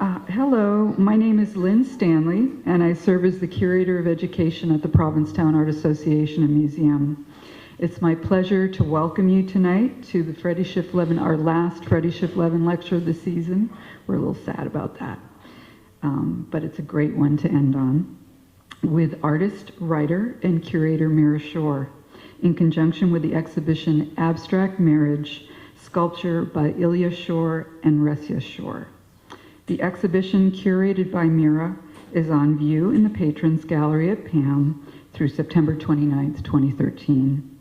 Hello, my name is Lynn Stanley, and I serve as the Curator of Education at the Provincetown Art Association and Museum. It's my pleasure to welcome you tonight to the Freddie Schiff Levin, our last Freddie Schiff Levin lecture of the season. We're a little sad about that, but it's a great one to end on, with artist, writer, and curator Mira Schor, in conjunction with the exhibition Abstract Marriage, Sculpture by Ilya Shor and Resia Schor. The exhibition, curated by Mira, is on view in the Patrons Gallery at PAAM through September 29th, 2013.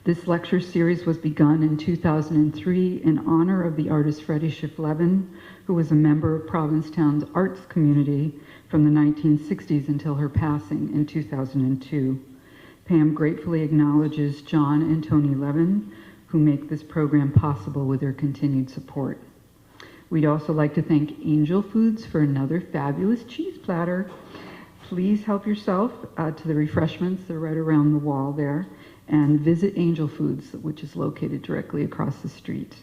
This lecture series was begun in 2003 in honor of the artist Freddie Schiff Levin, who was a member of Provincetown's arts community from the 1960s until her passing in 2002. PAAM gratefully acknowledges John and Tony Levin, who make this program possible with their continued support. We'd also like to thank Angel Foods for another fabulous cheese platter. Please help yourself to the refreshments. They're right around the wall there. And visit Angel Foods, which is located directly across the street.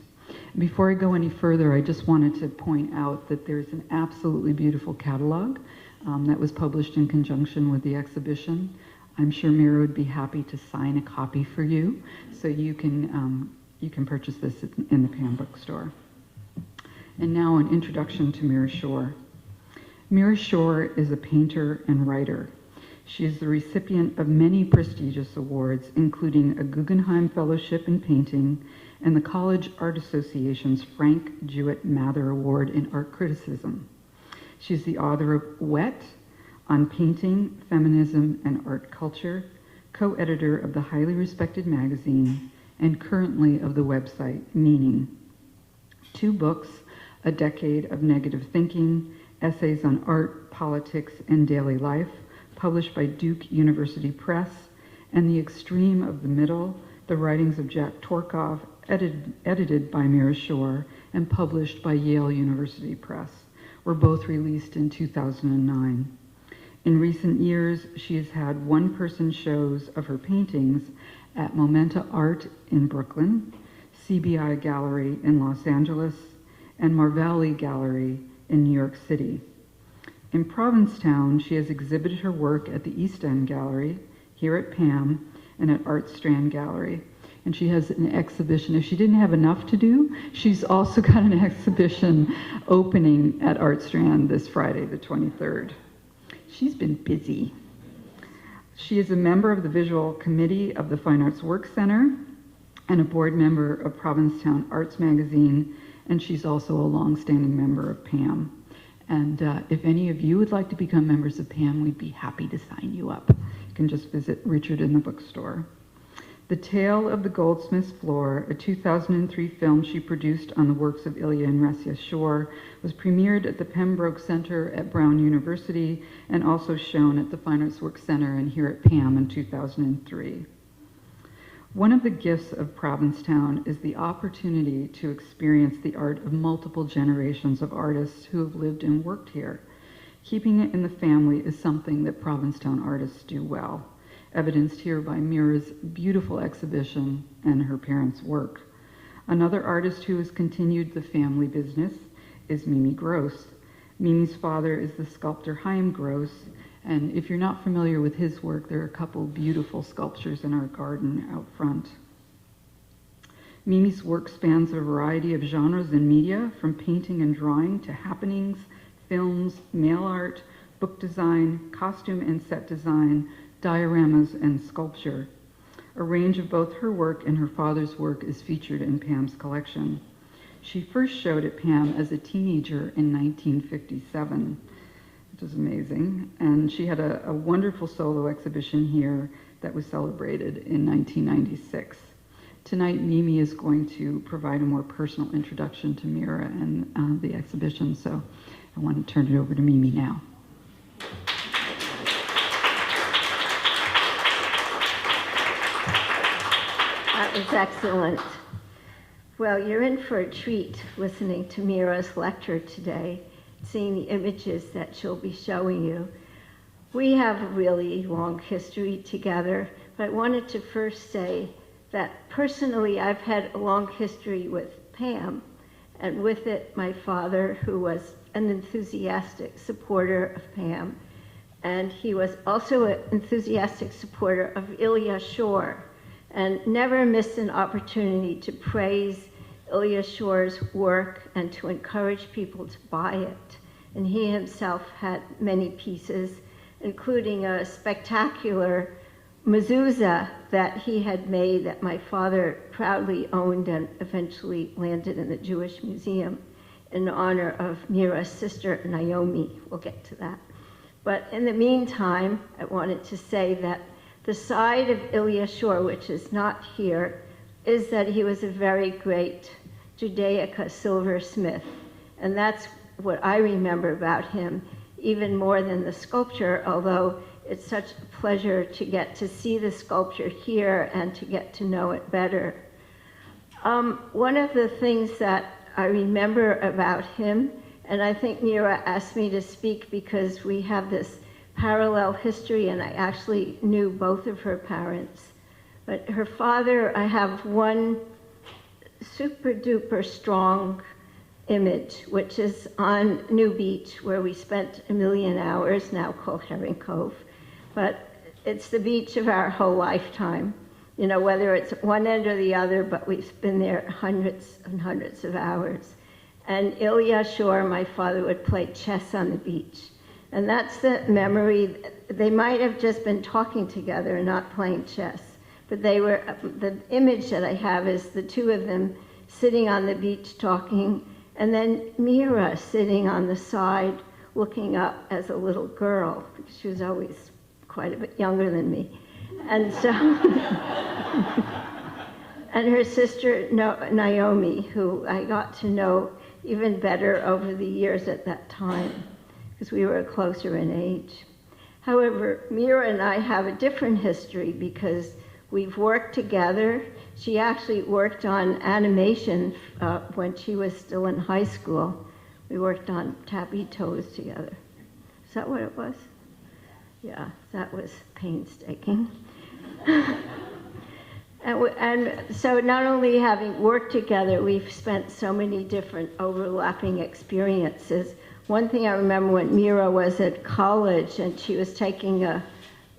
Before I go any further, I just wanted to point out that there's an absolutely beautiful catalog that was published in conjunction with the exhibition. I'm sure Mira would be happy to sign a copy for you, so you can purchase this in the PAAM bookstore. And now an introduction to Mira Schor. Mira Schor is a painter and writer. She is the recipient of many prestigious awards, including a Guggenheim Fellowship in Painting and the College Art Association's Frank Jewett Mather Award in Art Criticism. She's the author of Wet, on Painting, Feminism, and Art Culture, co-editor of the highly respected magazine, and currently of the website Meaning. 2 books, A Decade of Negative Thinking, Essays on Art, Politics, and Daily Life, published by Duke University Press, and The Extreme of the Middle, The Writings of Jack Torkoff, edited by Mira Schor, and published by Yale University Press, were both released in 2009. In recent years, she has had one-person shows of her paintings at Momenta Art in Brooklyn, CBI Gallery in Los Angeles, and Marvelli Gallery in New York City. In Provincetown, she has exhibited her work at the East End Gallery, here at PAAM, and at Art Strand Gallery. And she has an exhibition. If she didn't have enough to do, she's also got an exhibition opening at Art Strand this Friday, the 23rd. She's been busy. She is a member of the Visual Committee of the Fine Arts Work Center and a board member of Provincetown Arts Magazine, and she's also a long-standing member of PAAM. And if any of you would like to become members of PAAM, we'd be happy to sign you up. You can just visit Richard in the bookstore. The Tale of the Goldsmith's Floor, a 2003 film she produced on the works of Ilya and Resia Shor, was premiered at the Pembroke Center at Brown University and also shown at the Fine Arts Work Center and here at PAAM in 2003. One of the gifts of Provincetown is the opportunity to experience the art of multiple generations of artists who have lived and worked here. Keeping it in the family is something that Provincetown artists do well, evidenced here by Mira's beautiful exhibition and her parents' work. Another artist who has continued the family business is Mimi Gross. Mimi's father is the sculptor Chaim Gross, and if you're not familiar with his work, there are a couple beautiful sculptures in our garden out front. Mimi's work spans a variety of genres and media, from painting and drawing to happenings, films, mail art, book design, costume and set design, dioramas, and sculpture. A range of both her work and her father's work is featured in PAAM's collection. She first showed at PAAM as a teenager in 1957, which is amazing, and she had a wonderful solo exhibition here that was celebrated in 1996. Tonight, Mimi is going to provide a more personal introduction to Mira and the exhibition, so I want to turn it over to Mimi now. That was excellent. Well, you're in for a treat listening to Mira's lecture today, seeing the images that she'll be showing you. We have a really long history together, but I wanted to first say that personally I've had a long history with PAAM, and with it my father, who was an enthusiastic supporter of PAAM, and he was also an enthusiastic supporter of Ilya Shor, and never missed an opportunity to praise Ilya Shor's work and to encourage people to buy it. And he himself had many pieces, including a spectacular mezuzah that he had made that my father proudly owned and eventually landed in the Jewish Museum in honor of Mira's sister, Naomi. We'll get to that. But in the meantime, I wanted to say that the side of Ilya Shor, which is not here, is that he was a very great Judaica silversmith. And that's what I remember about him, even more than the sculpture, although it's such a pleasure to get to see the sculpture here and to get to know it better. One of the things that I remember about him, and I think Mira asked me to speak because we have this parallel history, and I actually knew both of her parents. But her father, I have one super duper strong image, which is on New Beach, where we spent a million hours, now called Herring Cove. But it's the beach of our whole lifetime, you know, whether it's one end or the other, but we've been there hundreds and hundreds of hours. And Ilya Shor, my father, would play chess on the beach. And that's the memory. They might have just been talking together and not playing chess, but they were, the image that I have is the two of them sitting on the beach talking, and then Mira sitting on the side looking up as a little girl, because she was always quite a bit younger than me. And so, and her sister Naomi, who I got to know even better over the years at that time, because we were closer in age. However, Mira and I have a different history because we've worked together. She actually worked on animation when she was still in high school. We worked on Tappy Toes together. Is that what it was? Yeah, that was painstaking. And so not only having worked together, we've spent so many different overlapping experiences. One thing I remember when Mira was at college and she was taking a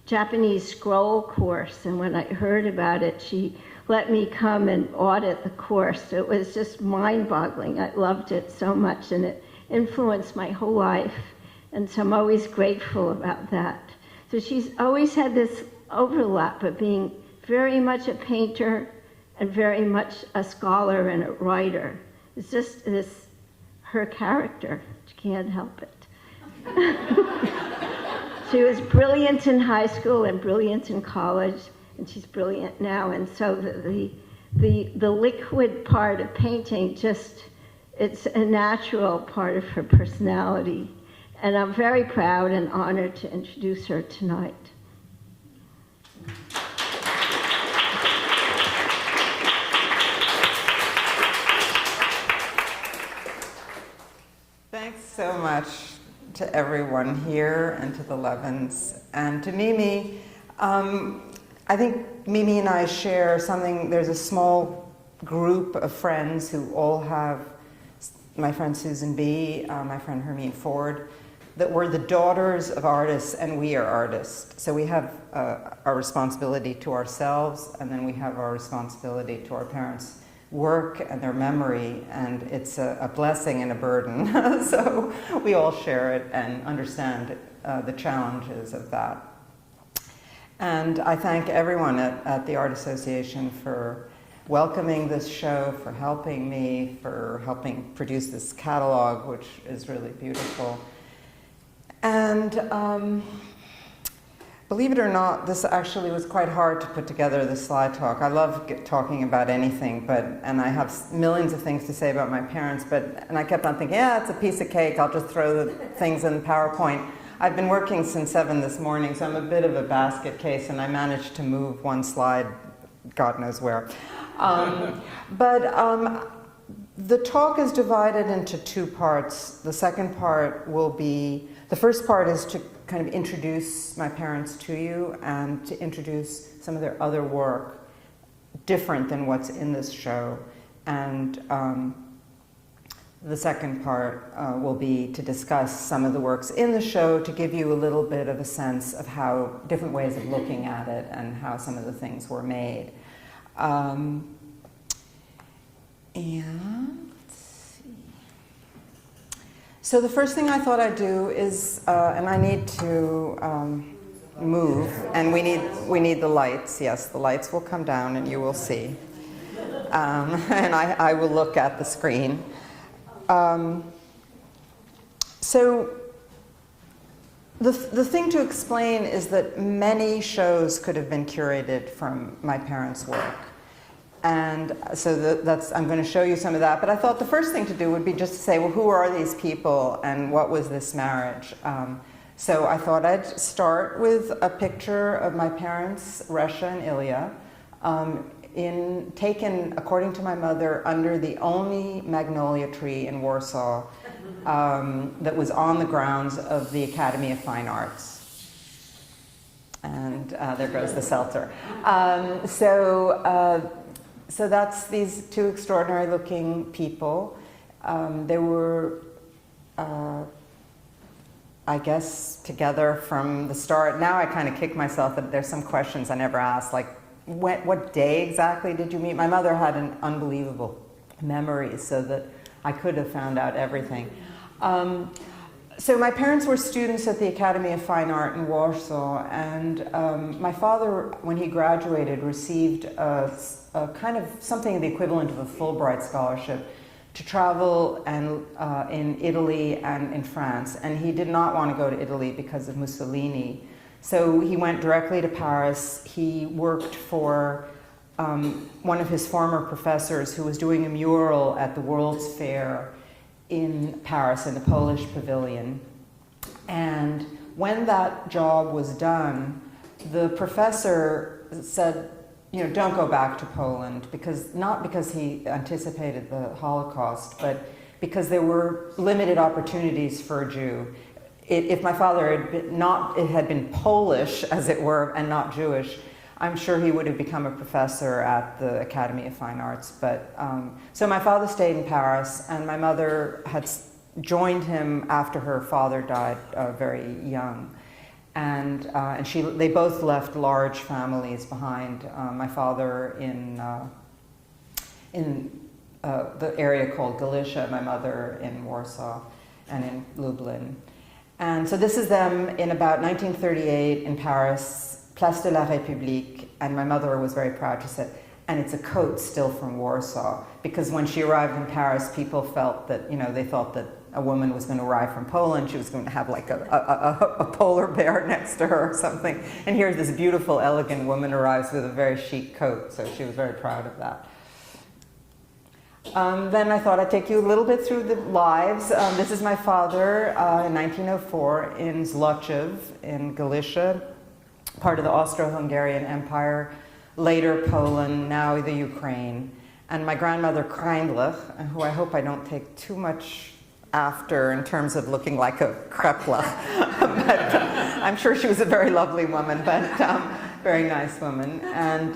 Japanese scroll course, and when I heard about it, she let me come and audit the course. It was just mind-boggling. I loved it so much, and it influenced my whole life, and so I'm always grateful about that. So she's always had this overlap of being very much a painter and very much a scholar and a writer. It's just this, her character. She can't help it. She was brilliant in high school and brilliant in college, and she's brilliant now. And so the liquid part of painting, just, it's a natural part of her personality. And I'm very proud and honored to introduce her tonight. Thanks so much to everyone here and to the Levins and to Mimi. I think Mimi and I share something. There's a small group of friends who all have, my friend Susan B., my friend Hermine Ford, that we're the daughters of artists and we are artists. So we have our responsibility to ourselves, and then we have our responsibility to our parents' work and their memory, and it's a blessing and a burden. So we all share it and understand the challenges of that. And I thank everyone at the Art Association for welcoming this show, for helping me, for helping produce this catalog, which is really beautiful. And believe it or not, this actually was quite hard to put together, this slide talk. I love talking about anything, and I have millions of things to say about my parents, and I kept on thinking, yeah, it's a piece of cake, I'll just throw the things in PowerPoint. I've been working since 7 this morning, so I'm a bit of a basket case, and I managed to move one slide, God knows where. The talk is divided into 2 parts. The second part will be, the first part is to kind of introduce my parents to you and to introduce some of their other work, different than what's in this show. And the second part will be to discuss some of the works in the show to give you a little bit of a sense of how different ways of looking at it and how some of the things were made. And let's see. So the first thing I thought I'd do is, and I need to move, and we need the lights. Yes, the lights will come down and you will see. And I will look at the screen. So the thing to explain is that many shows could have been curated from my parents' work. And so I'm going to show you some of that. But I thought the first thing to do would be just to say, well, who are these people and what was this marriage? So I thought I'd start with a picture of my parents, Resia and Ilya, taken, according to my mother, under the only magnolia tree in Warsaw that was on the grounds of the Academy of Fine Arts. And there goes the seltzer. So that's these two extraordinary looking people. They were, I guess, together from the start. Now I kind of kick myself that there's some questions I never asked, like, what day exactly did you meet? My mother had an unbelievable memory, so that I could have found out everything. So my parents were students at the Academy of Fine Art in Warsaw, and my father, when he graduated, received a kind of something the equivalent of a Fulbright scholarship to travel in Italy and in France. And he did not want to go to Italy because of Mussolini. So he went directly to Paris. He worked for one of his former professors who was doing a mural at the World's Fair in Paris in the Polish pavilion. And when that job was done, the professor said, you know, don't go back to Poland, not because he anticipated the Holocaust, but because there were limited opportunities for a Jew. If my father had been Polish, as it were, and not Jewish, I'm sure he would have become a professor at the Academy of Fine Arts. But so my father stayed in Paris, and my mother had joined him after her father died very young. And they both left large families behind. My father in the area called Galicia, my mother in Warsaw and in Lublin. And so this is them in about 1938 in Paris, Place de la République, and my mother was very proud to say, and it's a coat still from Warsaw, because when she arrived in Paris, people felt that, you know, they thought that a woman was going to arrive from Poland, she was going to have like a polar bear next to her or something. And here's this beautiful, elegant woman arrives with a very chic coat, so she was very proud of that. Then I thought I'd take you a little bit through the lives. This is my father in 1904 in Zlochew in Galicia, part of the Austro-Hungarian Empire, later Poland, now the Ukraine. And my grandmother Kreinlich, who I hope I don't take too much after in terms of looking like a krepla. But I'm sure she was a very lovely woman, but very nice woman. And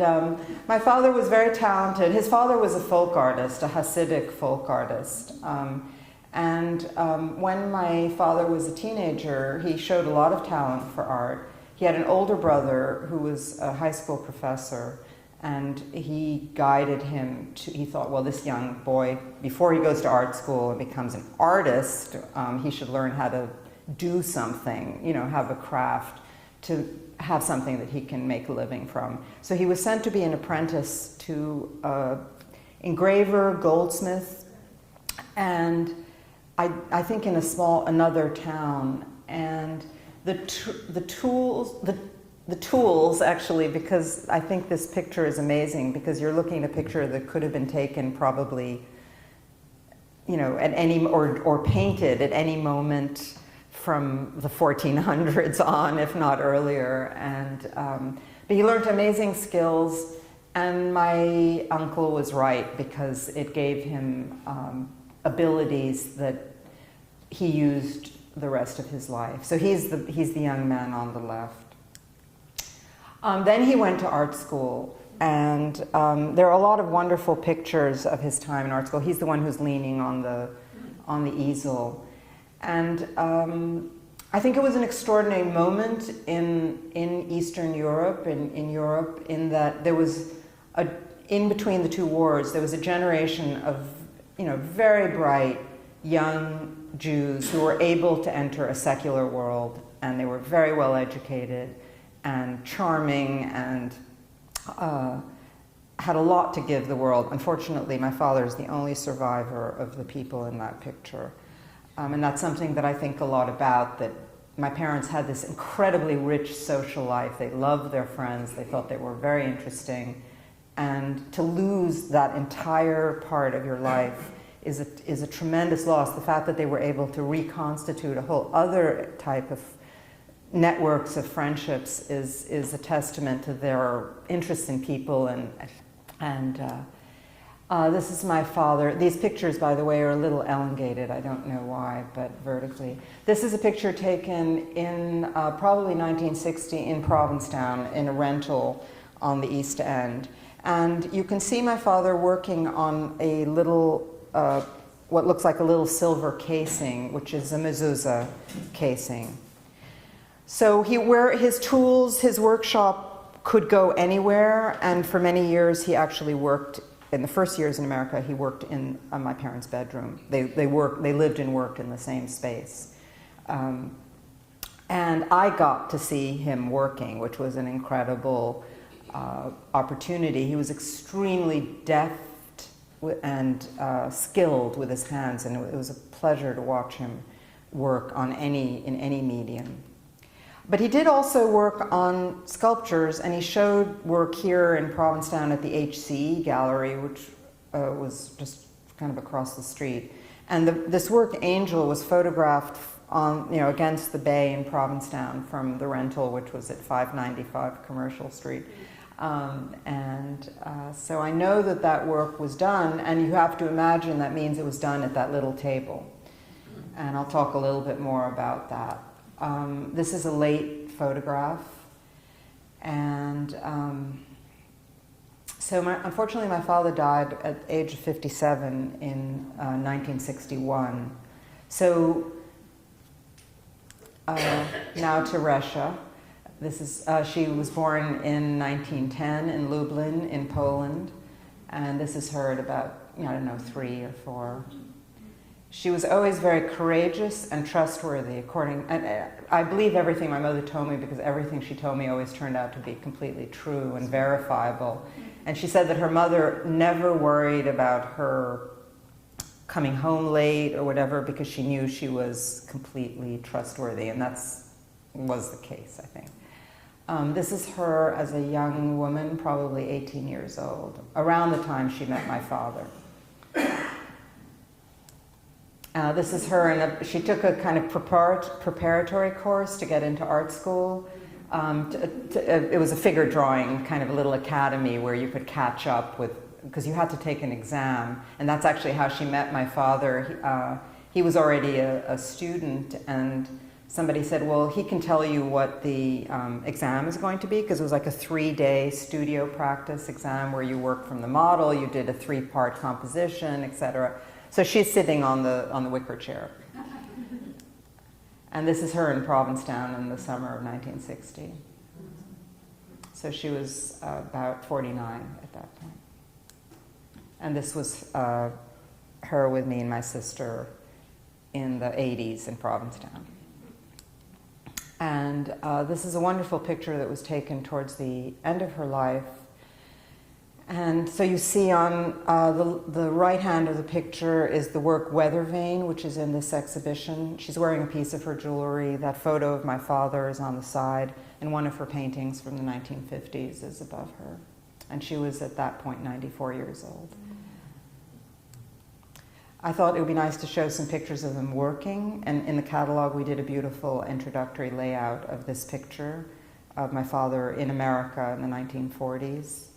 my father was very talented. His father was a folk artist, a Hasidic folk artist. When my father was a teenager, he showed a lot of talent for art. He had an older brother who was a high school professor, and he guided him to, he thought, well, this young boy, before he goes to art school and becomes an artist, he should learn how to do something, you know, have a craft, to have something that he can make a living from. So he was sent to be an apprentice to engraver, goldsmith, and I think in another town. And the tools, actually, because I think this picture is amazing, because you're looking at a picture that could have been taken probably, you know, at any, or painted at any moment from the 1400s on, if not earlier. And but he learned amazing skills, and my uncle was right, because it gave him abilities that he used the rest of his life. So he's the young man on the left. Then he went to art school, and there are a lot of wonderful pictures of his time in art school. He's the one who's leaning on on the easel. And I think it was an extraordinary moment in Eastern Europe, in Europe, in that there was in between the two wars, there was a generation of, very bright young Jews who were able to enter a secular world, and they were very well educated and charming and had a lot to give the world. Unfortunately, my father is the only survivor of the people in that picture. And that's something that I think a lot about, that my parents had this incredibly rich social life. They loved their friends. They thought they were very interesting. And to lose that entire part of your life is a tremendous loss. The fact that they were able to reconstitute a whole other type of networks of friendships is a testament to their interest in people. And this is my father. These pictures, by the way, are a little elongated. I don't know why, but vertically. This is a picture taken in probably 1960 in Provincetown in a rental on the East End. And you can see my father working on a little, what looks like a little silver casing, which is a mezuzah casing. So his tools, his workshop could go anywhere, and for many years he actually worked, in the first years in America, he worked in my parents' bedroom. They lived and worked in the same space. And I got to see him working, which was an incredible opportunity. He was extremely deft and skilled with his hands, and it was a pleasure to watch him work in any medium. But he did also work on sculptures, and he showed work here in Provincetown at the HCE Gallery, which was just kind of across the street. And this work, Angel, was photographed on, against the bay in Provincetown from the rental, which was at 595 Commercial Street. So I know that work was done, and you have to imagine that means it was done at that little table. And I'll talk a little bit more about that. This is a late photograph, and unfortunately my father died at the age of 57 in 1961. So now to Resia. This is, she was born in 1910 in Lublin in Poland, and this is her at about, 3 or 4. She was always very courageous and trustworthy, and I believe everything my mother told me, because everything she told me always turned out to be completely true and verifiable. And she said that her mother never worried about her coming home late or whatever, because she knew she was completely trustworthy, and was the case, I think. This is her as a young woman, probably 18 years old, around the time she met my father. This is her, and she took a kind of preparatory course to get into art school. It was a figure drawing, kind of a little academy where you could catch up with, because you had to take an exam, and that's actually how she met my father. He was already a student, and somebody said, well, he can tell you what the exam is going to be, because it was like a 3-day studio practice exam where you worked from the model, you did a 3-part composition, etc. So she's sitting on the wicker chair. And this is her in Provincetown in the summer of 1960. So she was about 49 at that point. And this was her with me and my sister in the 80s in Provincetown. And this is a wonderful picture that was taken towards the end of her life. And so you see on the right hand of the picture is the work Weather Vane, which is in this exhibition. She's wearing a piece of her jewelry. That photo of my father is on the side, and one of her paintings from the 1950s is above her. And she was at that point 94 years old. I thought it would be nice to show some pictures of them working, and in the catalog we did a beautiful introductory layout of this picture of my father in America in the 1940s.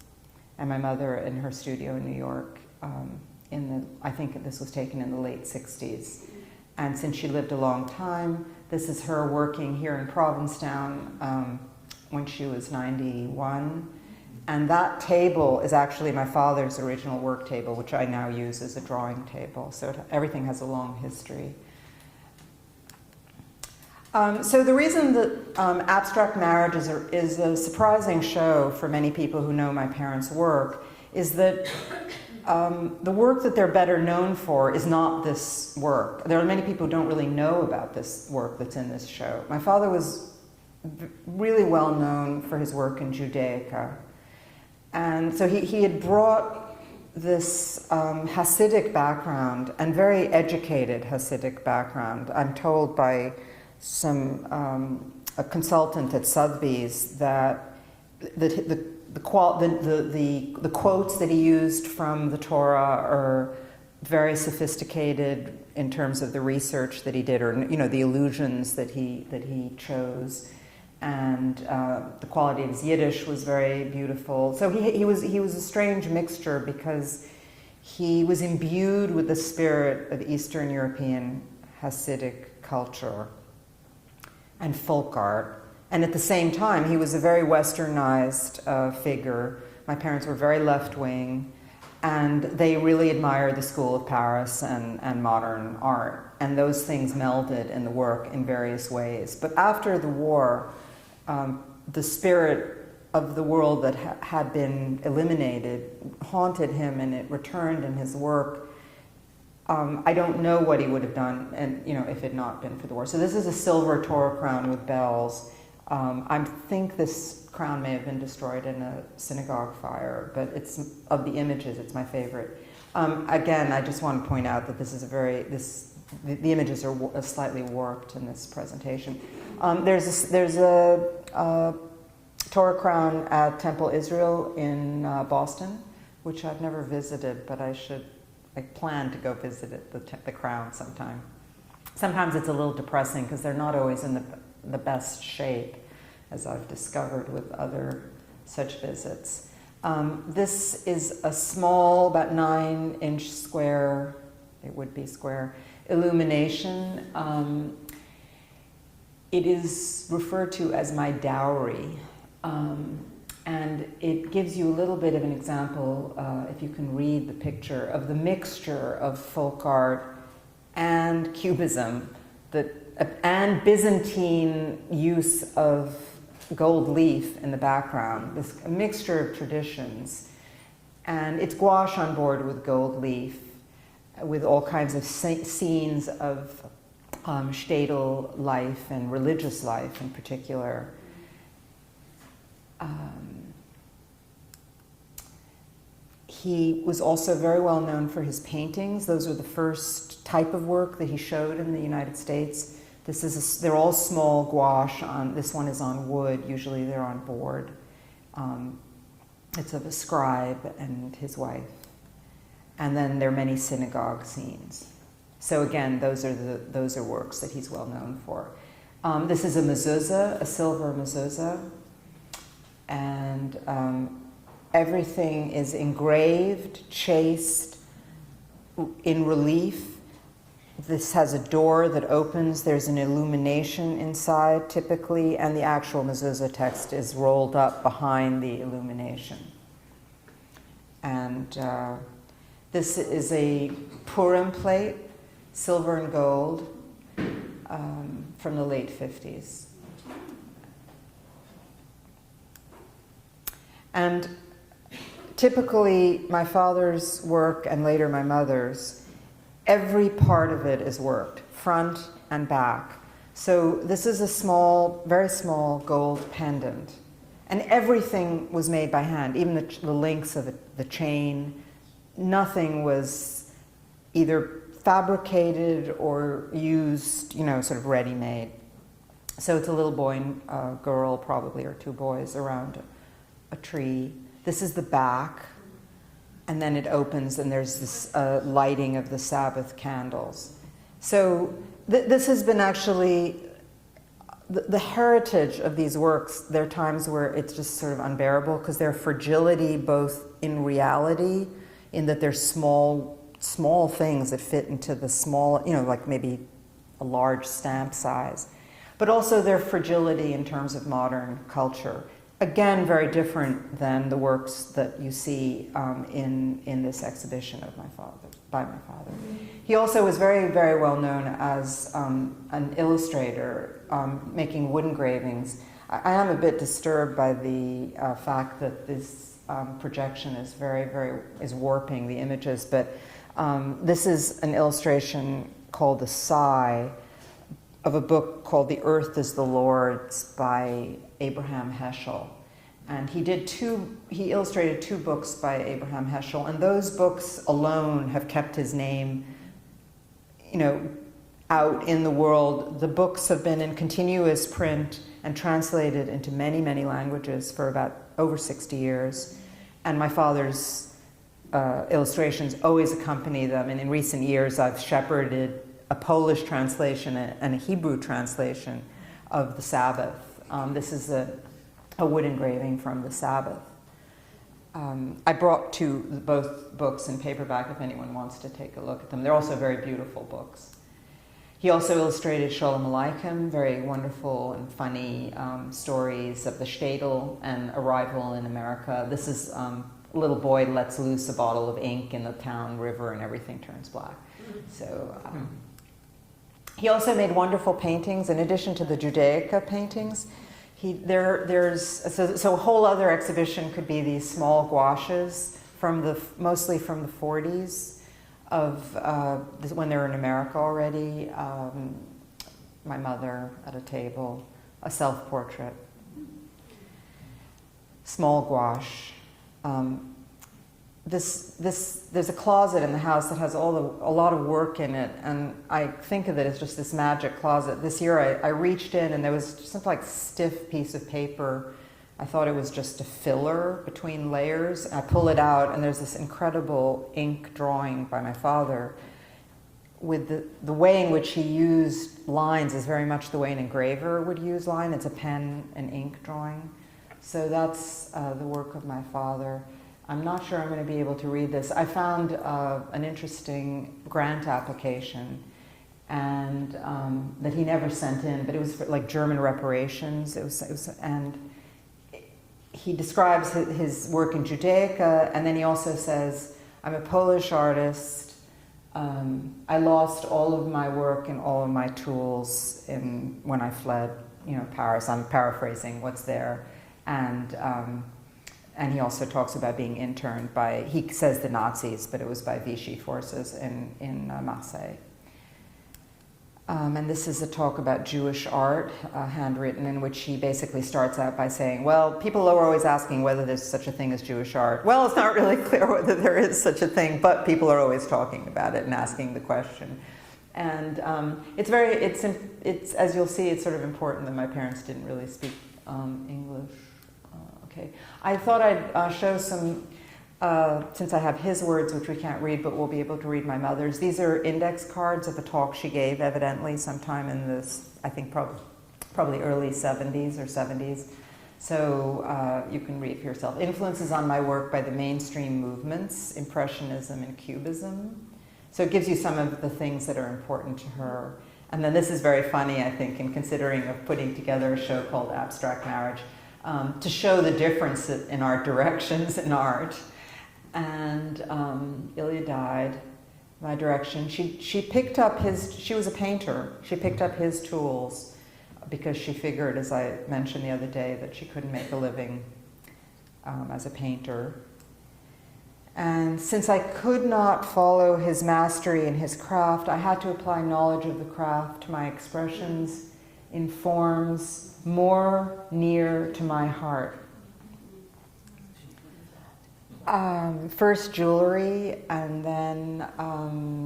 And my mother in her studio in New York I think this was taken in the late 60s. And since she lived a long time, this is her working here in Provincetown when she was 91. And that table is actually my father's original work table, which I now use as a drawing table. So everything has a long history. So the reason that Abstract Marriages is a surprising show for many people who know my parents' work is that the work that they're better known for is not this work. There are many people who don't really know about this work that's in this show. My father was really well known for his work in Judaica. And so he had brought this Hasidic background, and very educated Hasidic background. I'm told by a consultant at Sotheby's that the quotes that he used from the Torah are very sophisticated in terms of the research that he did, or the allusions that he chose, and the quality of his Yiddish was very beautiful. So he was a strange mixture because he was imbued with the spirit of Eastern European Hasidic culture and folk art. And at the same time, he was a very westernized figure. My parents were very left-wing, and they really admired the School of Paris and modern art. And those things melded in the work in various ways. But after the war, the spirit of the world that had been eliminated haunted him, and it returned in his work. I don't know what he would have done, and if it had not been for the war. So this is a silver Torah crown with bells. I think this crown may have been destroyed in a synagogue fire, but it's of the images, it's my favorite. Again, I just want to point out that this is the images are slightly warped in this presentation. There's a Torah crown at Temple Israel in Boston, which I've never visited, but I plan to go visit it, the crown sometime. Sometimes it's a little depressing because they're not always in the best shape, as I've discovered with other such visits. This is a small, about 9-inch square, it would be square, illumination. It is referred to as my dowry. And it gives you a little bit of an example, if you can read the picture, of the mixture of folk art and Cubism, and Byzantine use of gold leaf in the background, this mixture of traditions. And it's gouache on board with gold leaf, with all kinds of scenes of shtetl life and religious life in particular. He was also very well known for his paintings. Those were the first type of work that he showed in the United States. They're all small gouache. This one is on wood. Usually they're on board. It's of a scribe and his wife. And then there are many synagogue scenes. So again, those are works that he's well known for. This is a mezuzah, a silver mezuzah. And everything is engraved, chased, in relief. This has a door that opens. There's an illumination inside, typically, and the actual mezuzah text is rolled up behind the illumination. And this is a Purim plate, silver and gold, from the late 50s. And typically, my father's work, and later my mother's, every part of it is worked, front and back. So this is a small, very small gold pendant. And everything was made by hand, even the links of the chain. Nothing was either fabricated or used, sort of ready-made. So it's a little boy and a girl, probably, or two boys around a tree. This is the back, and then it opens, and there's this lighting of the Sabbath candles. So this has been actually the heritage of these works. There are times where it's just sort of unbearable because their fragility, both in reality, in that they're small things that fit into the small, like maybe a large stamp size, but also their fragility in terms of modern culture. again, very different than the works that you see in this exhibition of by my father. He also was very, very well known as an illustrator, making wood engravings. I am a bit disturbed by the fact that this projection is is warping the images, but this is an illustration called The Sigh of a book called The Earth is the Lord's by Abraham Heschel. And he illustrated 2 books by Abraham Heschel, and those books alone have kept his name, out in the world. The books have been in continuous print and translated into many, many languages for about over 60 years. And my father's illustrations always accompany them, and in recent years I've shepherded a Polish translation and a Hebrew translation of the Sabbath. This is a wood engraving from the Sabbath. I brought both books in paperback if anyone wants to take a look at them. They're also very beautiful books. He also illustrated Shalom Aleichem, very wonderful and funny stories of the shtetl and arrival in America. This is a little boy lets loose a bottle of ink in the town river and everything turns black. So he also made wonderful paintings. In addition to the Judaica paintings, there's a whole other exhibition could be these small gouaches mostly from the 40s of when they were in America already. My mother at a table, a self-portrait, small gouache. There's a closet in the house that has a lot of work in it, and I think of it as just this magic closet. This year I reached in and there was just some like stiff piece of paper. I thought it was just a filler between layers. I pull it out and there's this incredible ink drawing by my father. With the way in which he used lines is very much the way an engraver would use line. It's a pen and ink drawing. So that's the work of my father. I'm not sure I'm going to be able to read this. I found an interesting grant application and that he never sent in, but it was for like German reparations. And he describes his work in Judaica, and then he also says, I'm a Polish artist. I lost all of my work and all of my tools when I fled, Paris. I'm paraphrasing what's there. And he also talks about being interned he says the Nazis, but it was by Vichy forces in Marseille. And this is a talk about Jewish art, handwritten, in which he basically starts out by saying, well, people are always asking whether there's such a thing as Jewish art. Well, it's not really clear whether there is such a thing, but people are always talking about it and asking the question. And it's as you'll see, it's sort of important that my parents didn't really speak English. Okay, I thought I'd show some, since I have his words, which we can't read, but we'll be able to read my mother's. These are index cards of a talk she gave, evidently, sometime in this, I think probably early 70s or 70s. So you can read for yourself. Influences on my work by the mainstream movements, Impressionism and Cubism. So it gives you some of the things that are important to her. And then this is very funny, I think, in considering of putting together a show called Abstract Marriage. To show the difference in our directions in art. And Ilya died, my direction. She picked up she was a painter. She picked up his tools because she figured, as I mentioned the other day, that she couldn't make a living as a painter. And since I could not follow his mastery in his craft, I had to apply knowledge of the craft to my expressions in forms more near to my heart. First jewelry, and then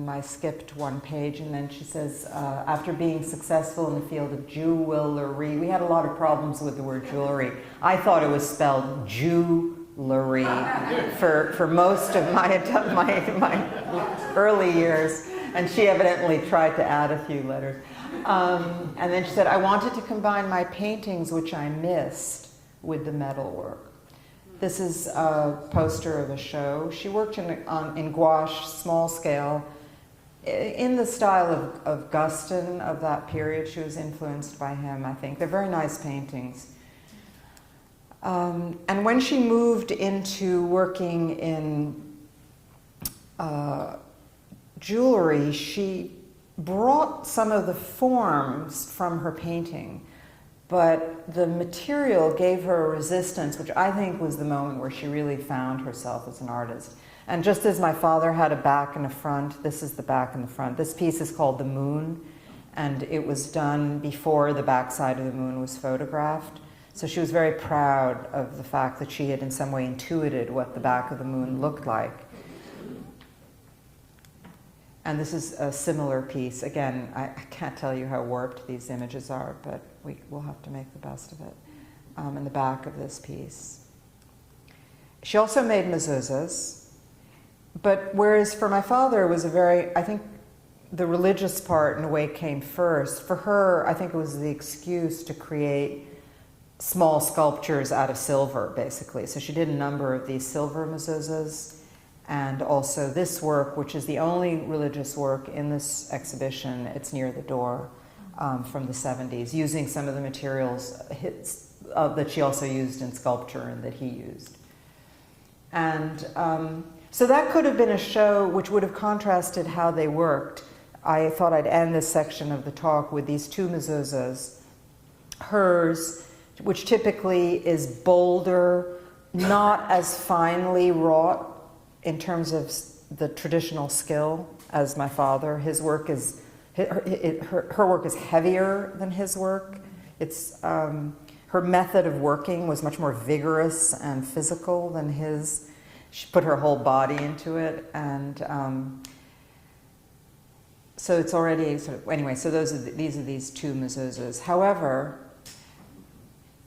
I skipped one page, and then she says, after being successful in the field of jewelry, we had a lot of problems with the word jewelry. I thought it was spelled jewelry for most of my early years, and she evidently tried to add a few letters. And then she said, I wanted to combine my paintings, which I missed, with the metal work. This is a poster of a show. She worked in gouache, small scale, in the style of Guston of that period. She was influenced by him, I think. They're very nice paintings. And when she moved into working in jewelry, she brought some of the forms from her painting, but the material gave her a resistance, which I think was the moment where she really found herself as an artist. And just as my father had a back and a front, this is the back and the front. This piece is called The Moon, and it was done before the backside of the moon was photographed. So she was very proud of the fact that she had in some way intuited what the back of the moon looked like. And this is a similar piece. Again, I can't tell you how warped these images are, but we'll have to make the best of it. In the back of this piece. She also made mezuzahs, but whereas for my father it was a very, I think the religious part in a way came first. For her, I think it was the excuse to create small sculptures out of silver, basically. So she did a number of these silver mezuzahs, and also this work, which is the only religious work in this exhibition. It's near the door, from the 70s, using some of the materials that she also used in sculpture and that he used. And so that could have been a show which would have contrasted how they worked. I thought I'd end this section of the talk with these two mezuzahs. Hers, which typically is bolder, not as finely wrought in terms of the traditional skill as my father. His work is, her work is heavier than his work. It's, her method of working was much more vigorous and physical than his. She put her whole body into it, and so it's already sort of, anyway, so these are these two mezuzahs. However,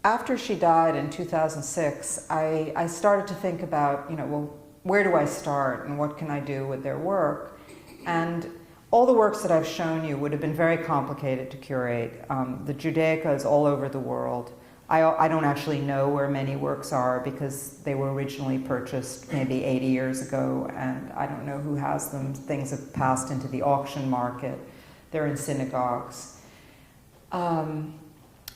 after she died in 2006, I started to think about, well, where do I start and what can I do with their work? And all the works that I've shown you would have been very complicated to curate. The Judaica is all over the world. I don't actually know where many works are because they were originally purchased maybe 80 years ago, and I don't know who has them. Things have passed into the auction market. They're in synagogues.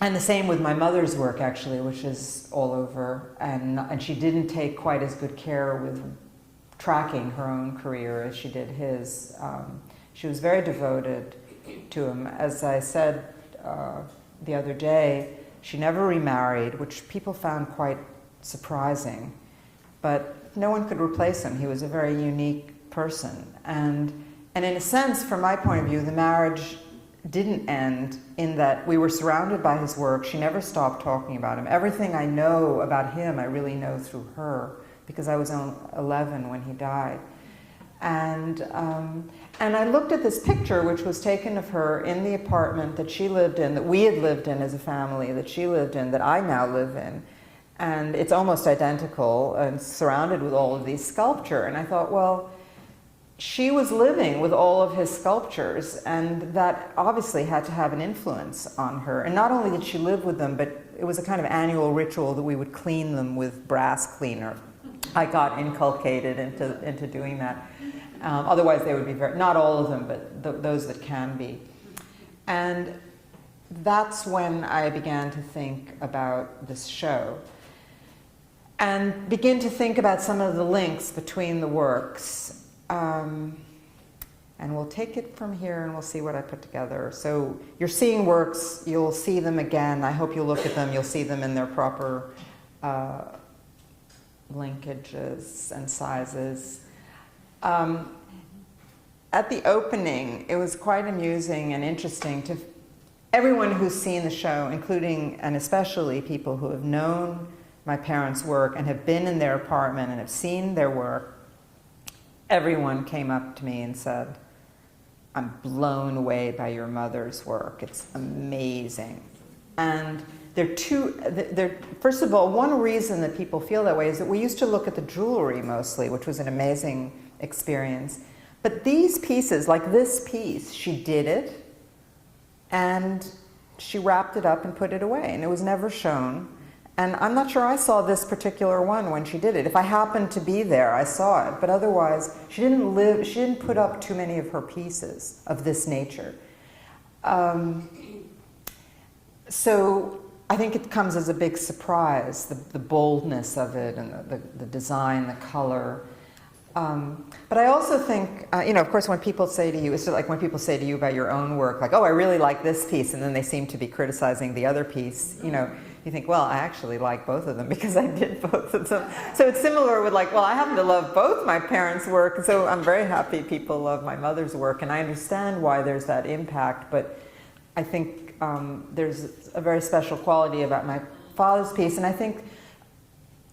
And the same with my mother's work, actually, which is all over. And she didn't take quite as good care with tracking her own career as she did his. She was very devoted to him. As I said the other day, she never remarried, which people found quite surprising. But no one could replace him. He was a very unique person. And in a sense, from my point of view, the marriage didn't end in that we were surrounded by his work. She never stopped talking about him. Everything I know about him, I really know through her, because I was 11 when he died. And I looked at this picture, which was taken of her in the apartment that she lived in, that we had lived in as a family, that she lived in, that I now live in. And it's almost identical and surrounded with all of these sculpture. And I thought, well, she was living with all of his sculptures, and that obviously had to have an influence on her. And not only did she live with them, but it was a kind of annual ritual that we would clean them with brass cleaner. I got inculcated into doing that. Otherwise they would be not all of them, but those that can be. And that's when I began to think about this show and begin to think about some of the links between the works. And we'll take it from here and we'll see what I put together. So you're seeing works, you'll see them again. I hope you'll look at them, you'll see them in their proper linkages and sizes. At the opening, it was quite amusing and interesting to everyone who's seen the show, including and especially people who have known my parents' work and have been in their apartment and have seen their work. Everyone came up to me and said, I'm blown away by your mother's work. It's amazing. And first of all, one reason that people feel that way is that we used to look at the jewelry mostly, which was an amazing experience. But these pieces, like this piece, she did it and she wrapped it up and put it away, and it was never shown. And I'm not sure I saw this particular one when she did it. If I happened to be there, I saw it. But otherwise, she didn't put up too many of her pieces of this nature. So I think it comes as a big surprise, the boldness of it and the design, the color. But I also think, of course, when people say to you, it's like when people say to you about your own work, like, oh, I really like this piece, and then they seem to be criticizing the other piece, you think, well, I actually like both of them because I did both of them. So it's similar with like, well, I happen to love both my parents' work, and so I'm very happy people love my mother's work, and I understand why there's that impact, but I think there's a very special quality about my father's piece, and I think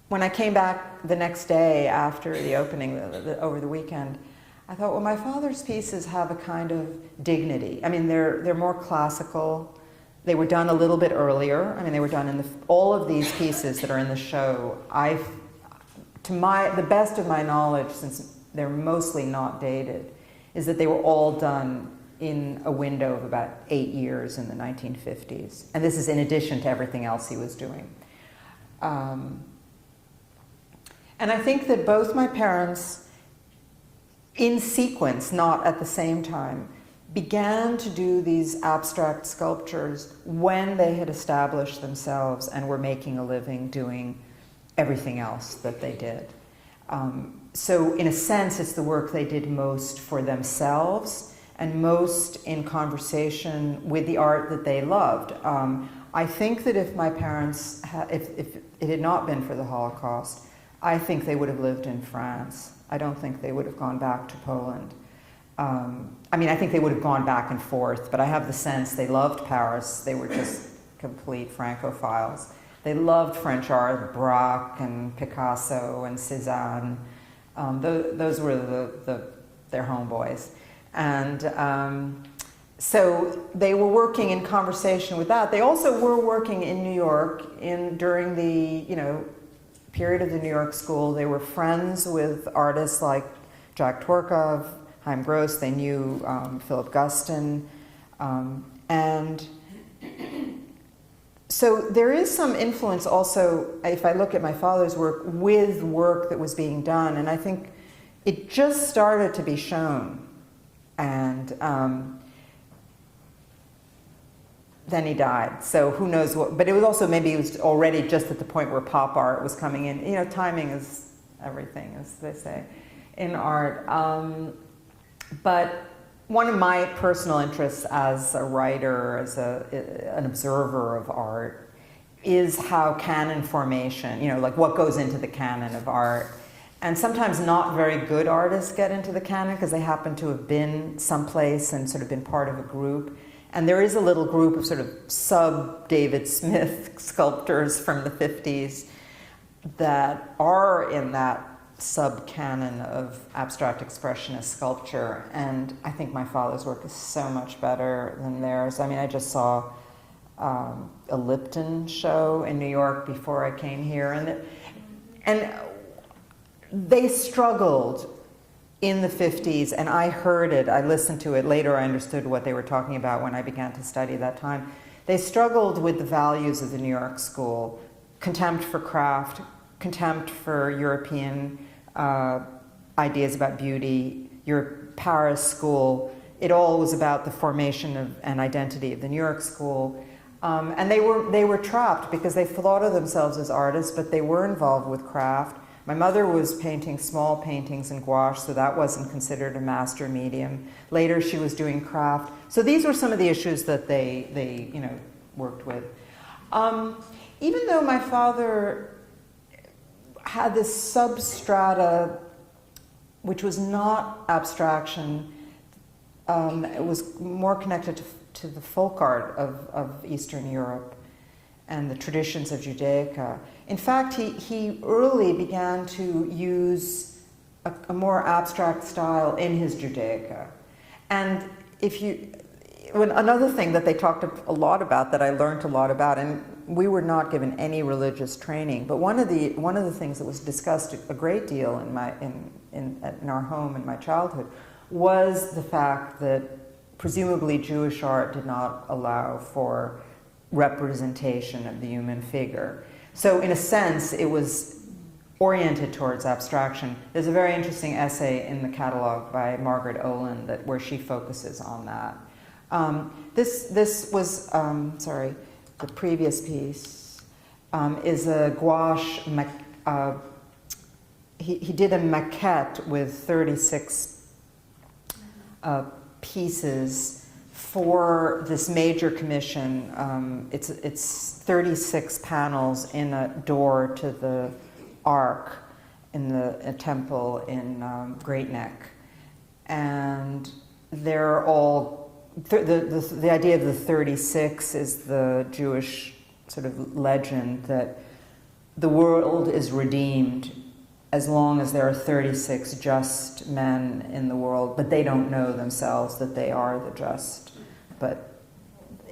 when I came back the next day after the opening, over the weekend, I thought, well, my father's pieces have a kind of dignity. I mean, they're more classical. They were done a little bit earlier. I mean, they were done in all of these pieces that are in the show. The best of my knowledge, since they're mostly not dated, is that they were all done in a window of about 8 years in the 1950s. And this is in addition to everything else he was doing. And I think that both my parents, in sequence, not at the same time, began to do these abstract sculptures when they had established themselves and were making a living doing everything else that they did. So in a sense, it's the work they did most for themselves and most in conversation with the art that they loved. I think that if my parents, if it had not been for the Holocaust, I think they would have lived in France. I don't think they would have gone back to Poland. I mean, I think they would have gone back and forth, but I have the sense they loved Paris. They were just complete Francophiles. They loved French art, Braque and Picasso and Cézanne. Those were their homeboys. And so they were working in conversation with that. They also were working in New York during the, period of the New York School. They were friends with artists like Jack Tworkov, Chaim Gross. They knew Philip Guston. And so there is some influence also, if I look at my father's work, with work that was being done. And I think it just started to be shown. And then he died, so who knows what, but it was also, maybe it was already just at the point where pop art was coming in. Timing is everything, as they say, in art. But one of my personal interests as a writer, as an observer of art, is how canon formation, like what goes into the canon of art. And sometimes not very good artists get into the canon because they happen to have been someplace and sort of been part of a group. And there is a little group of sort of sub-David Smith sculptors from the 50s that are in that sub-canon of abstract expressionist sculpture. And I think my father's work is so much better than theirs. I mean, I just saw a Lipton show in New York before I came here. And they struggled in the 50s, and I heard it, I listened to it, later I understood what they were talking about when I began to study that time. They struggled with the values of the New York School, contempt for craft, contempt for European ideas about beauty, your Paris school. It all was about the formation of an identity of the New York School. And they were trapped because they thought of themselves as artists, but they were involved with craft. My mother was painting small paintings in gouache, so that wasn't considered a master medium. Later, she was doing craft. So these were some of the issues that they worked with. Even though my father had this substrata, which was not abstraction, it was more connected to the folk art of Eastern Europe and the traditions of Judaica. In fact, he early began to use a more abstract style in his Judaica. And another thing that they talked a lot about, that I learned a lot about, and we were not given any religious training, but one of the things that was discussed a great deal in our home in my childhood was the fact that presumably Jewish art did not allow for representation of the human figure. So in a sense, it was oriented towards abstraction. There's a very interesting essay in the catalog by Margaret Olin where she focuses on that. This was, the previous piece, is a gouache. He did a maquette with 36 pieces for this major commission. It's 36 panels in a door to the ark in a temple in Great Neck. And they're all, the idea of the 36 is the Jewish sort of legend that the world is redeemed as long as there are 36 just men in the world, but they don't know themselves that they are the just. But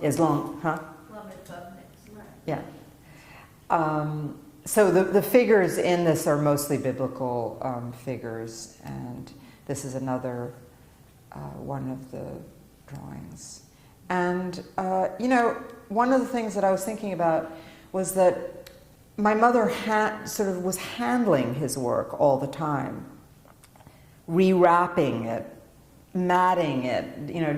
as long, yeah. So the figures in this are mostly biblical figures, and this is another one of the drawings. And, you know, one of the things that I was thinking about was that my mother sort of was handling his work all the time, rewrapping it, matting it, you know,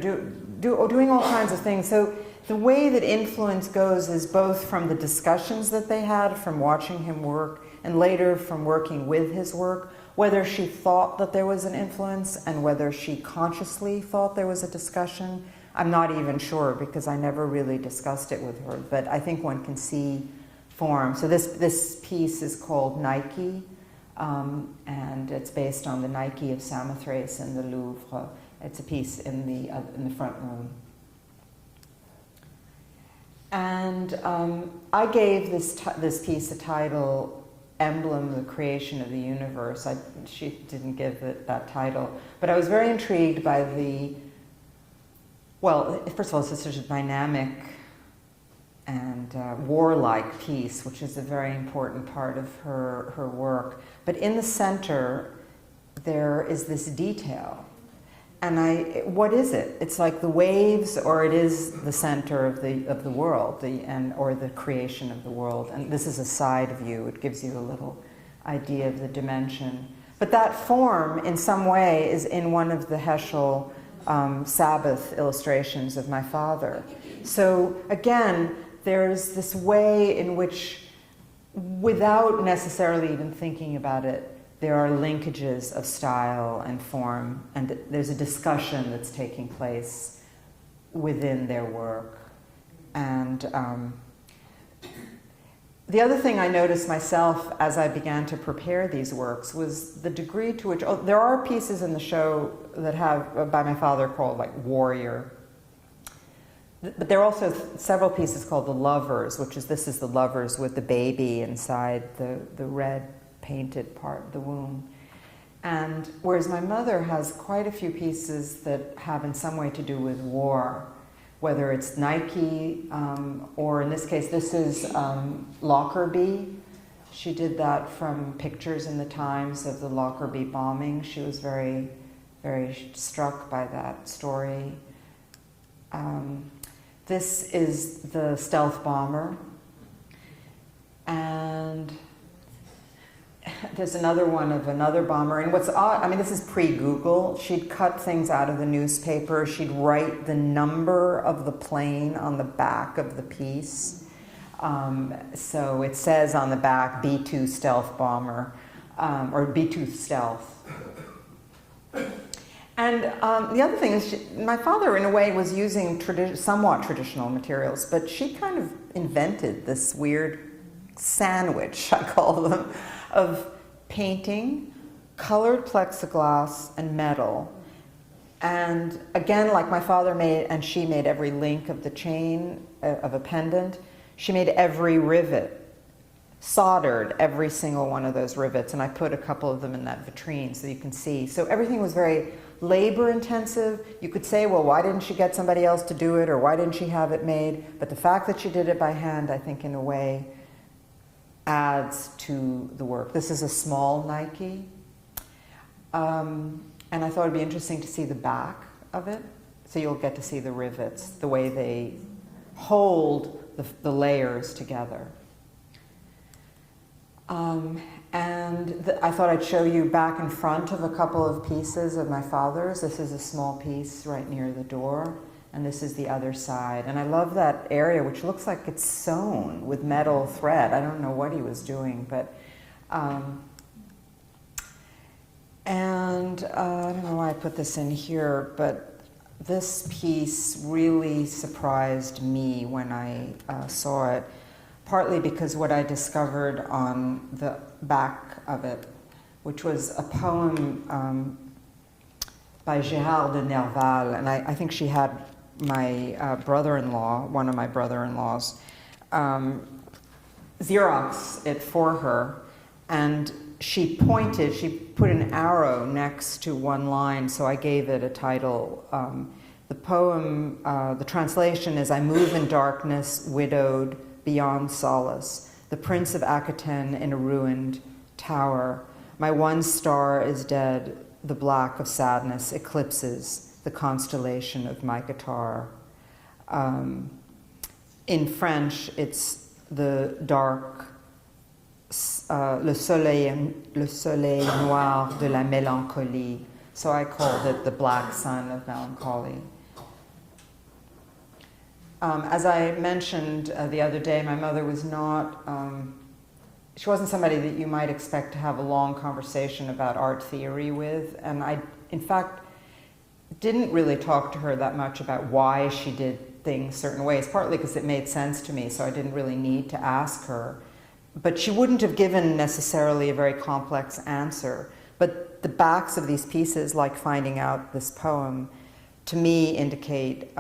doing all kinds of things. So the way that influence goes is both from the discussions that they had, from watching him work, and later from working with his work, whether she thought that there was an influence and whether she consciously thought there was a discussion. I'm not even sure because I never really discussed it with her, but I think one can see form. So this piece is called Nike, and it's based on the Nike of Samothrace in the Louvre. It's a piece in the front room. And I gave this piece the title Emblem of the Creation of the Universe. She didn't give it that title, but I was very intrigued by well, first of all, it's such a dynamic and warlike piece, which is a very important part of her work. But in the center, there is this detail. And what is it? It's like the waves, or it is the center of the world, or the creation of the world. And this is a side view. It gives you a little idea of the dimension. But that form, in some way, is in one of the Heschel Sabbath illustrations of my father. So again, there's this way in which, without necessarily even thinking about it, there are linkages of style and form, and there's a discussion that's taking place within their work. And the other thing I noticed myself as I began to prepare these works was the degree to which, there are pieces in the show that have, by my father, called like Warrior. But there are also several pieces called The Lovers, this is the lovers with the baby inside the red painted part of the womb. And whereas my mother has quite a few pieces that have in some way to do with war, whether it's Nike, or in this case, this is Lockerbie. She did that from pictures in the Times of the Lockerbie bombing. She was very, very struck by that story. This is the stealth bomber. And there's another one of another bomber. And what's odd, I mean, this is pre-Google. She'd cut things out of the newspaper. She'd write the number of the plane on the back of the piece. So it says on the back, B-2 stealth bomber, or B-2 stealth. And the other thing is, my father, in a way, was using somewhat traditional materials, but she kind of invented this weird sandwich, I call them, of painting, colored plexiglass, and metal. And again, like my father made, and she made every link of the chain of a pendant, she made every rivet, soldered every single one of those rivets, and I put a couple of them in that vitrine so you can see. So everything was very labor intensive. You could say, well, why didn't she get somebody else to do it, or why didn't she have it made? But the fact that she did it by hand, I think, in a way, adds to the work. This is a small Nike. And I thought it'd be interesting to see the back of it. So you'll get to see the rivets, the way they hold the layers together. I thought I'd show you back in front of a couple of pieces of my father's. This is a small piece right near the door, and this is the other side. And I love that area, which looks like it's sewn with metal thread. I don't know what he was doing, but and I don't know why I put this in here, but this piece really surprised me when I saw it, partly because what I discovered on the back of it, which was a poem by Gérard de Nerval, and I think she had my brother-in-law, one of my brother-in-laws, Xerox it for her, and she put an arrow next to one line, so I gave it a title. The poem, the translation is, "I move in darkness, widowed, beyond solace, the prince of Akaten in a ruined tower. My one star is dead, the black of sadness eclipses the constellation of my guitar." In French, it's the dark, le soleil noir de la mélancolie. So I called it the black sun of melancholy. As I mentioned the other day, my mother was not, she wasn't somebody that you might expect to have a long conversation about art theory with. And I, in fact, didn't really talk to her that much about why she did things certain ways, partly because it made sense to me, so I didn't really need to ask her. But she wouldn't have given necessarily a very complex answer. But the backs of these pieces, like finding out this poem, to me indicate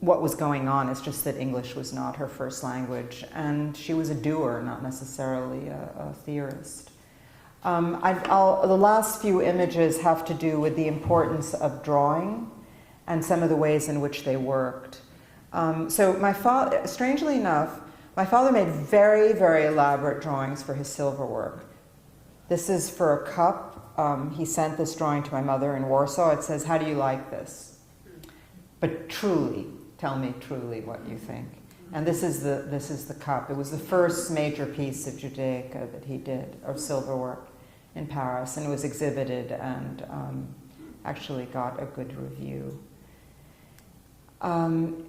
what was going on. It's just that English was not her first language, and she was a doer, not necessarily a theorist. The last few images have to do with the importance of drawing and some of the ways in which they worked. So my father, strangely enough, my father made very, very elaborate drawings for his silver work. This is for a cup. He sent this drawing to my mother in Warsaw. It says, "How do you like this? But truly, tell me truly what you think." And this is the cup. It was the first major piece of Judaica that he did, of silver work, in Paris, and it was exhibited and actually got a good review.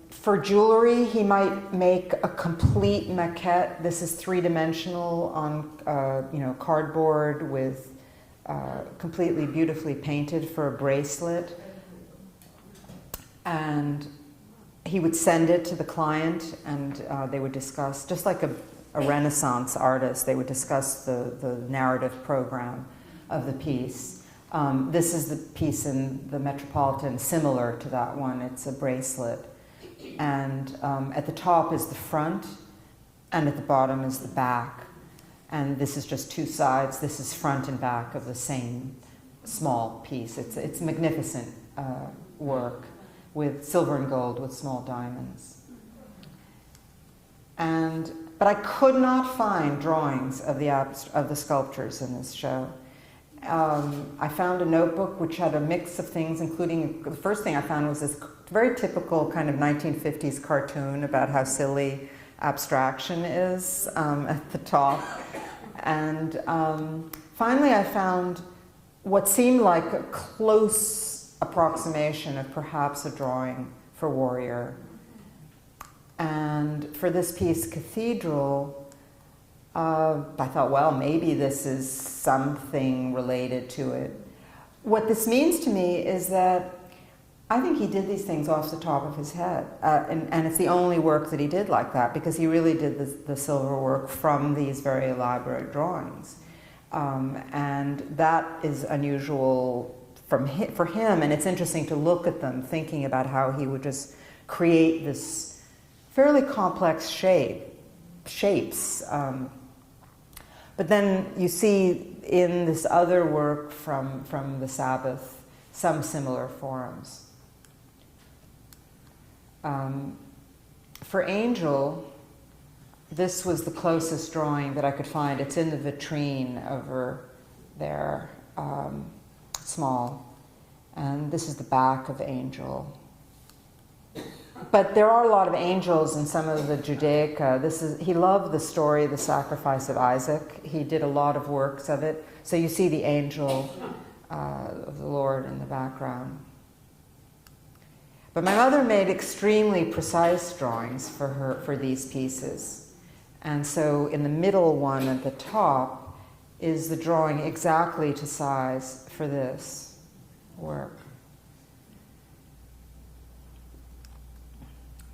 For jewelry, he might make a complete maquette. This is three-dimensional on cardboard with completely beautifully painted for a bracelet. And he would send it to the client, and they would discuss, just like a Renaissance artist, they would discuss the narrative program of the piece. This is the piece in the Metropolitan, similar to that one. It's a bracelet. And at the top is the front, and at the bottom is the back. And this is just two sides. This is front and back of the same small piece. It's magnificent work, with silver and gold with small diamonds. But I could not find drawings of the sculptures in this show. I found a notebook which had a mix of things, including, the first thing I found was this very typical kind of 1950s cartoon about how silly abstraction is at the top. And finally I found what seemed like a close approximation of perhaps a drawing for Warrior. And for this piece, Cathedral, I thought, well, maybe this is something related to it. What this means to me is that I think he did these things off the top of his head. And it's the only work that he did like that, because he really did the silver work from these very elaborate drawings. And that is unusual for him, and it's interesting to look at them, thinking about how he would just create this fairly complex shapes. But then you see in this other work from the Sabbath some similar forms. For Angel, this was the closest drawing that I could find. It's in the vitrine over there, small. And this is the back of Angel. But there are a lot of angels in some of the Judaica. He loved the story, the sacrifice of Isaac. He did a lot of works of it. So you see the angel of the Lord in the background. But my mother made extremely precise drawings for these pieces. And so in the middle one at the top is the drawing exactly to size for this work.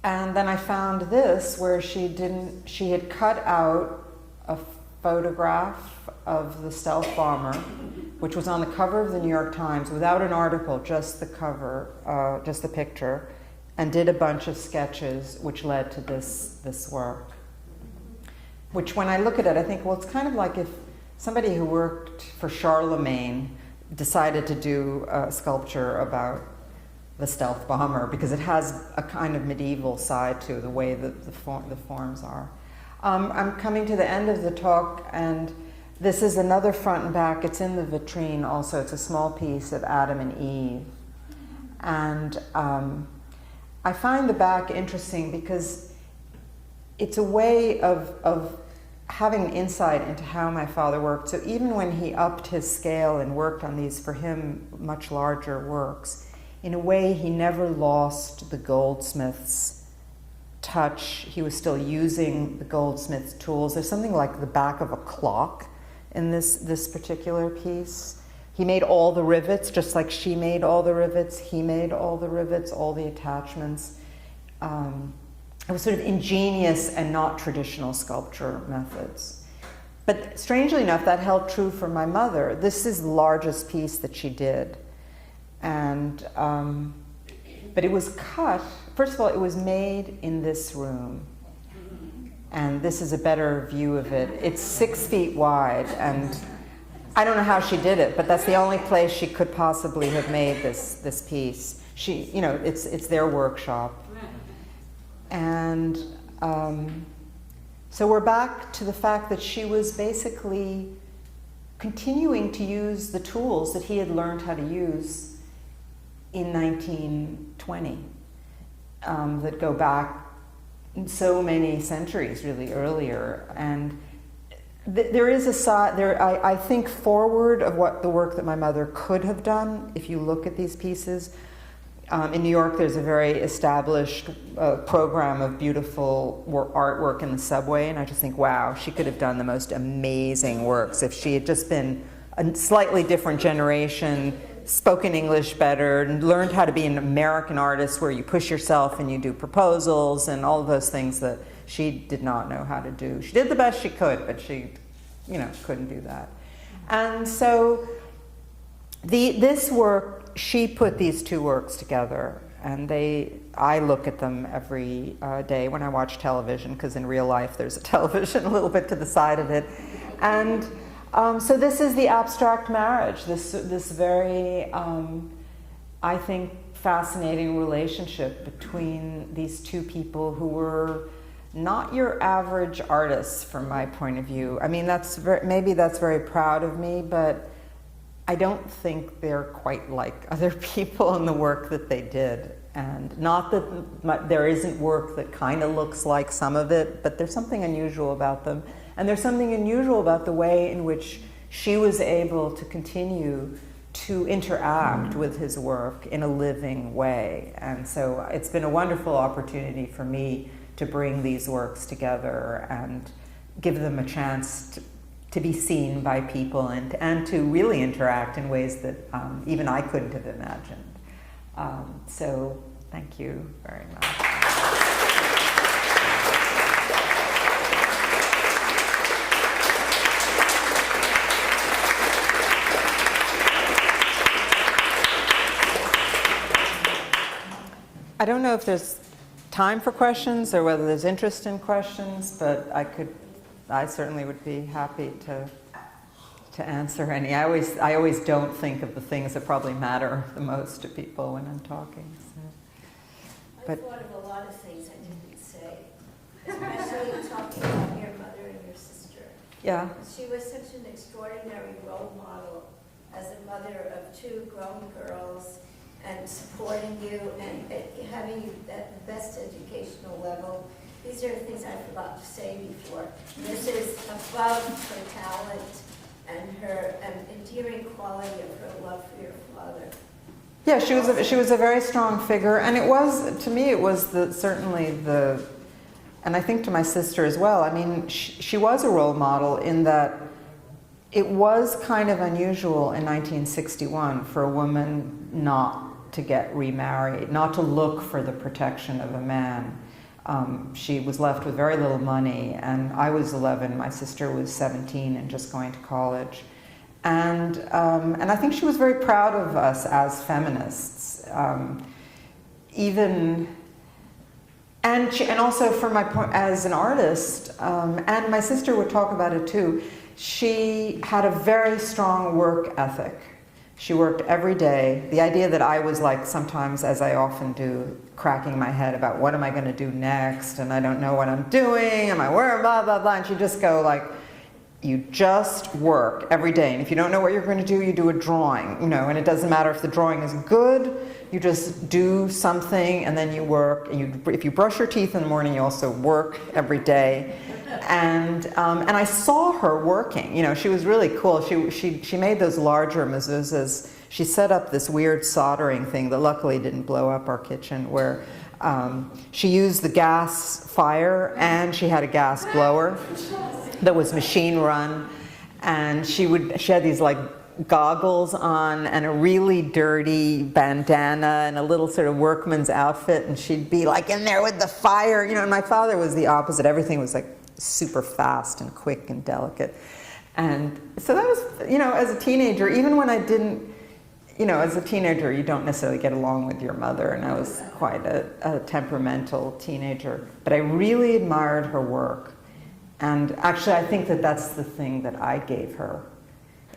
And then I found this where she had cut out a photograph of the stealth bomber, which was on the cover of the New York Times without an article, just the cover, just the picture, and did a bunch of sketches which led to this work. Which when I look at it, I think, well, it's kind of like if somebody who worked for Charlemagne decided to do a sculpture about the stealth bomber, because it has a kind of medieval side to the way that the forms are. I'm coming to the end of the talk, and this is another front and back. It's in the vitrine also. It's a small piece of Adam and Eve. And I find the back interesting because it's a way of having insight into how my father worked. So even when he upped his scale and worked on these, for him, much larger works, in a way, he never lost the goldsmith's touch. He was still using the goldsmith's tools. There's something like the back of a clock in this particular piece. He made all the rivets, just like she made all the rivets. He made all the rivets, all the attachments. It was sort of ingenious and not traditional sculpture methods. But strangely enough, that held true for my mother. This is the largest piece that she did. And, but it was cut, first of all, it was made in this room. And this is a better view of it. It's 6 feet wide, and I don't know how she did it, but that's the only place she could possibly have made this piece. She, you know, it's their workshop. And so we're back to the fact that she was basically continuing to use the tools that he had learned how to use in 1920 that go back so many centuries really earlier. And there is a side, I think forward of what the work that my mother could have done if you look at these pieces. In New York there's a very established program of beautiful artwork in the subway, and I just think, wow, she could have done the most amazing works if she had just been a slightly different generation, spoken English better, and learned how to be an American artist where you push yourself and you do proposals and all of those things that she did not know how to do. She did the best she could, but she, you know, couldn't do that. And so this work, she put these two works together, and I look at them every day when I watch television, because in real life there's a television a little bit to the side of it. And so this is the abstract marriage, this very, I think, fascinating relationship between these two people who were not your average artists from my point of view. I mean, maybe that's very proud of me, but I don't think they're quite like other people in the work that they did. And not that there isn't work that kind of looks like some of it, but there's something unusual about them. And there's something unusual about the way in which she was able to continue to interact with his work in a living way. And so it's been a wonderful opportunity for me to bring these works together and give them a chance to be seen by people and to really interact in ways that even I couldn't have imagined. So thank you very much. I don't know if there's time for questions or whether there's interest in questions, but I certainly would be happy to answer any. I always don't think of the things that probably matter the most to people when I'm talking. So. I thought of a lot of things I didn't say, especially talking about your mother and your sister. Yeah. She was such an extraordinary role model as a mother of 2 grown girls, and supporting you and having you at the best educational level. These are things I forgot to say before. This is above her talent and her endearing quality of her love for your father. Yeah, she was a very strong figure, and it was, to me, it was certainly the, and I think to my sister as well. I mean, she was a role model in that it was kind of unusual in 1961 for a woman not to get remarried, not to look for the protection of a man. She was left with very little money, and I was 11, my sister was 17 and just going to college. And I think she was very proud of us as feminists, and also from my point as an artist, and my sister would talk about it too. She had a very strong work ethic. She worked every day. The idea that I was like sometimes, as I often do, cracking my head about what am I going to do next, and I don't know what I'm doing, am I where, blah, blah, blah, and she'd just go like, you just work every day, and if you don't know what you're going to do, you do a drawing, you know, and it doesn't matter if the drawing is good, you just do something, and then you work, and if you brush your teeth in the morning, you also work every day. And I saw her working, you know, she was really cool. She made those larger mezuzahs. She set up this weird soldering thing that luckily didn't blow up our kitchen, where she used the gas fire, and she had a gas blower that was machine run, and she had these like goggles on and a really dirty bandana and a little sort of workman's outfit, and she'd be like in there with the fire, you know. And my father was the opposite. Everything was like super fast and quick and delicate. And so that was, you know, as a teenager, even when I didn't, you know, as a teenager you don't necessarily get along with your mother, and I was quite a temperamental teenager, but I really admired her work. And actually, I think that that's the thing that I gave her,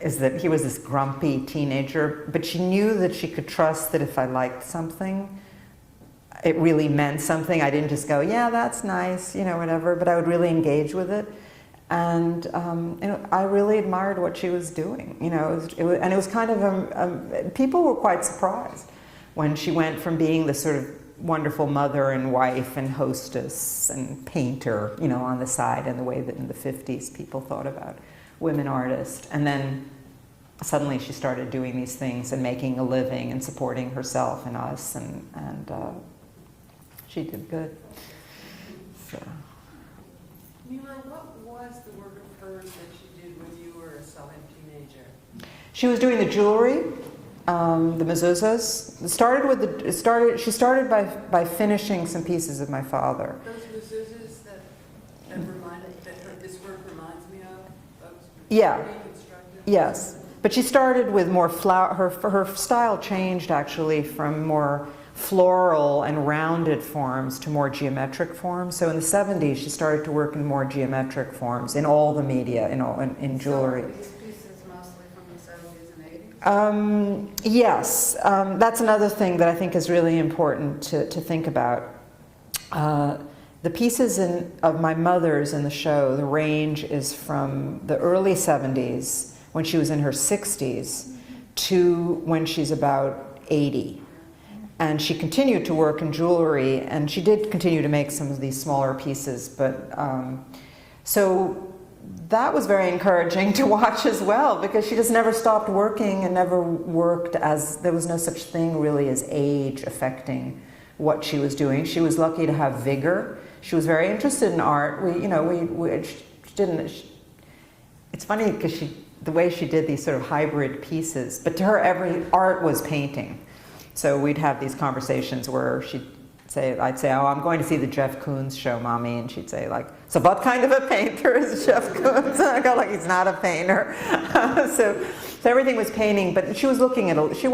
is that he was this grumpy teenager, but she knew that she could trust that if I liked something, it really meant something. I didn't just go, yeah, that's nice, you know, whatever, but I would really engage with it. And you know, I really admired what she was doing, you know, and it was kind of, people were quite surprised when she went from being this sort of wonderful mother and wife and hostess and painter, you know, on the side, and the way that in the 50s people thought about women artists. And then suddenly she started doing these things and making a living and supporting herself and us, and she did good. So. Mira, what was the work of hers that she did when you were a silent teenager? She was doing the jewelry. The mezuzahs. She started by finishing some pieces of my father. Those mezuzahs that this work reminds me of? Yeah. Reconstructed? Yes. But she started with more flower. Her style changed actually from more floral and rounded forms to more geometric forms. So in the 70s, she started to work in more geometric forms in all the media, in jewelry. Yes, that's another thing that I think is really important to think about. The pieces of my mother's in the show, the range is from the early 70s, when she was in her 60s, to when she's about 80. And she continued to work in jewelry, and she did continue to make some of these smaller pieces, but so that was very encouraging to watch as well, because she just never stopped working and never worked as, there was no such thing really as age affecting what she was doing. She was lucky to have vigor. She was very interested in art. She didn't, it's funny because the way she did these sort of hybrid pieces, but to her every art was painting. So we'd have these conversations where I'd say, oh, I'm going to see the Jeff Koons show, Mommy, and she'd say, like, so what kind of a painter is Jeff Koons? And I go, like, he's not a painter. So everything was painting, but she was looking at, she